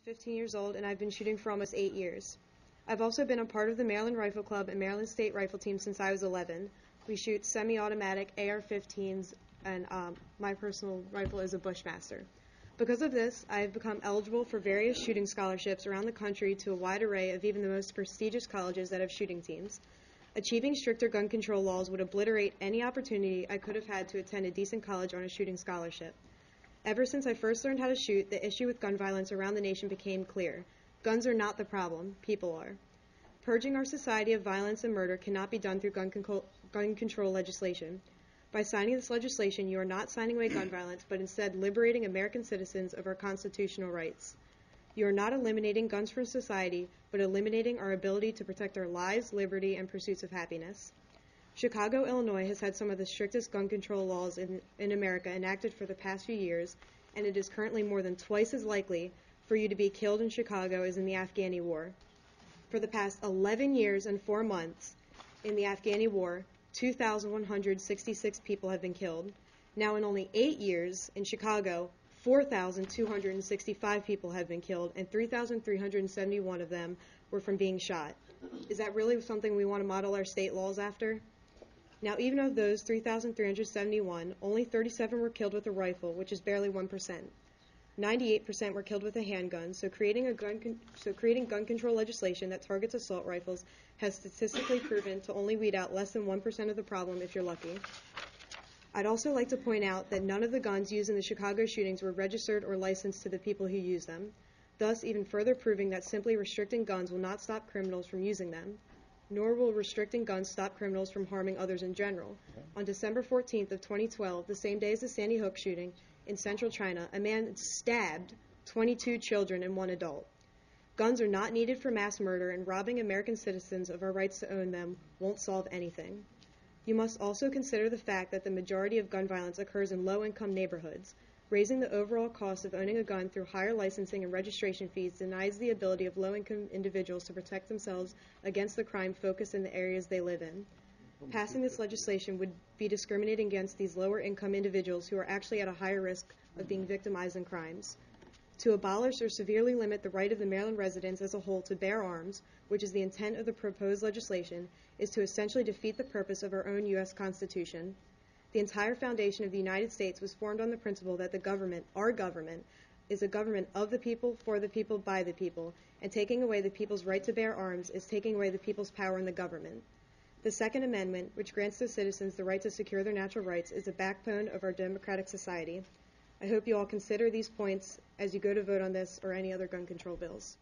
15 years old, and I've been shooting for almost 8 years. I've also been a part of the Maryland Rifle Club and Maryland State Rifle Team since I was 11. We shoot semi-automatic AR-15s, and my personal rifle is a Bushmaster. Because of this, I have become eligible for various shooting scholarships around the country to a wide array of even the most prestigious colleges that have shooting teams. Achieving stricter gun control laws would obliterate any opportunity I could have had to attend a decent college on a shooting scholarship. Ever since I first learned how to shoot, the issue with gun violence around the nation became clear. Guns are not the problem, people are. Purging our society of violence and murder cannot be done through gun control legislation. By signing this legislation, you are not signing away gun violence, but instead liberating American citizens of our constitutional rights. You are not eliminating guns from society, but eliminating our ability to protect our lives, liberty, and pursuits of happiness. Chicago, Illinois has had some of the strictest gun control laws in America enacted for the past few years, and it is currently more than twice as likely for you to be killed in Chicago as in the Afghani War. For the past 11 years and 4 months in the Afghani War, 2,166 people have been killed. Now in only 8 years in Chicago, 4,265 people have been killed, and 3,371 of them were from being shot. Is that really something we want to model our state laws after? Now, even of those 3,371, only 37 were killed with a rifle, which is barely 1%. 98% were killed with a handgun, so creating gun control legislation that targets assault rifles has statistically proven to only weed out less than 1% of the problem if you're lucky. I'd also like to point out that none of the guns used in the Chicago shootings were registered or licensed to the people who use them, thus even further proving that simply restricting guns will not stop criminals from using them, nor will restricting guns stop criminals from harming others in general. On December 14th of 2012, the same day as the Sandy Hook shooting in central China, a man stabbed 22 children and 1 adult. Guns are not needed for mass murder, and robbing American citizens of our rights to own them won't solve anything. You must also consider the fact that the majority of gun violence occurs in low-income neighborhoods. Raising the overall cost of owning a gun through higher licensing and registration fees denies the ability of low-income individuals to protect themselves against the crime focused in the areas they live in. Passing this legislation would be discriminating against these lower-income individuals who are actually at a higher risk of being victimized in crimes. To abolish or severely limit the right of the Maryland residents as a whole to bear arms, which is the intent of the proposed legislation, is to essentially defeat the purpose of our own U.S. Constitution. The entire foundation of the United States was formed on the principle that the government, our government, is a government of the people, for the people, by the people, and taking away the people's right to bear arms is taking away the people's power in the government. The Second Amendment, which grants to citizens the right to secure their natural rights, is the backbone of our democratic society. I hope you all consider these points as you go to vote on this or any other gun control bills.